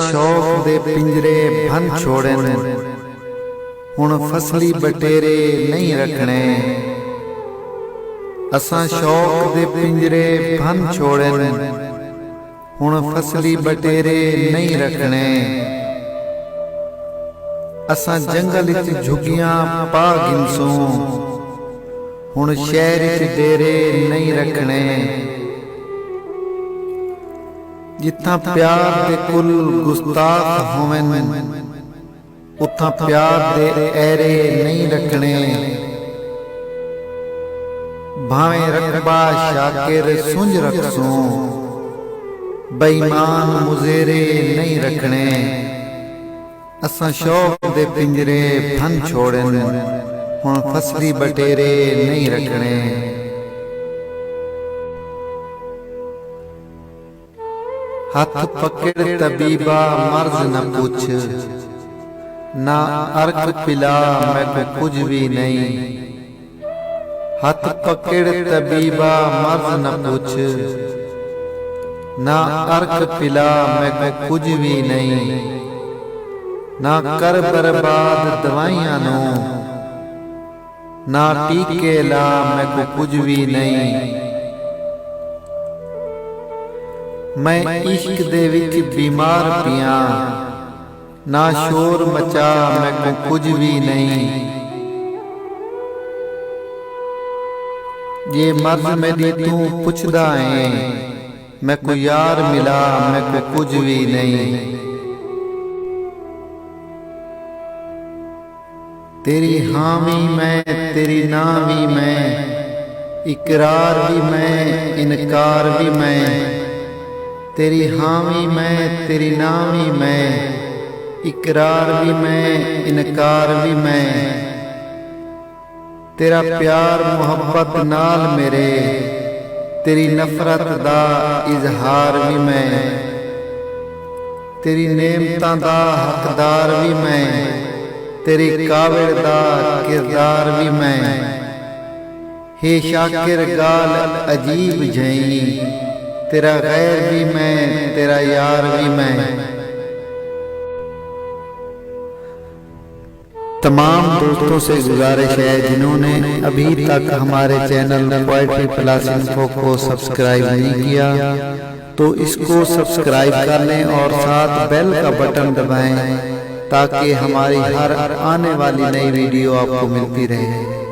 शौक दे पिंजरे भन छोड़न, हुण फसली बटेरे नहीं रखने। असां शौक दे पिंजरे भन छोड़न, हुण फसली बटेरे नहीं रखने। असां जंगल च झुगियां पा गिनसूं, हुण शहर च डेरे नहीं रखने। जिथा प्यार दे कुल गुस्ताख होवन, उथा प्यार दे ऐरे नहीं रखने। भावें रकबा शाकिर सुंझ रखसूं, बेईमान मुजेरे नहीं रखने। असां शौक दे पिंजरे भन छोड़न, हुण फसली बटेरे नहीं रखने। हाथ पकड़ तबीबा मर्ज न पूछ, ना अर्क पिला मैं को कुछ भी नहीं। हाथ पकड़ तबीबा मर्ज न पूछ, ना अर्क पिला मैं को कुछ भी नहीं। ना कर बर्बाद दवाइयां नू, ना टीके ला मैं को कुछ भी नहीं। मैं इश्क दे विच बीमार पिया, ना शोर मचा मैं को कुछ भी नहीं। ये मर्ज मेरी तू पुछदा है, मैं को यार मिला मैं को कुछ भी नहीं। तेरी हामी मैं तेरी नामी मैं, इकरार भी मैं इनकार भी मैं। तेरी हामी मैं तेरी नामी मैं, इकरार भी मैं इनकार भी मैं। तेरा प्यार मुहब्बत नाल मेरे, तेरी नफरत दा इजहार भी मैं। तेरी नेमतां दा हकदार भी मैं, तेरी काबिल दा किरदार भी मैं। हे शाकिर गाल अजीब जई, तेरा गैर भी मैं तेरा यार भी मैं। तमाम दोस्तों से गुजारिश है जिन्होंने अभी तक हमारे चैनल पोएट्री प्लस इन्फो को सब्सक्राइब नहीं किया, तो इसको सब्सक्राइब कर लें और साथ बेल का बटन दबाएं, ताकि हमारी हर आने वाली नई वीडियो आपको मिलती रहे।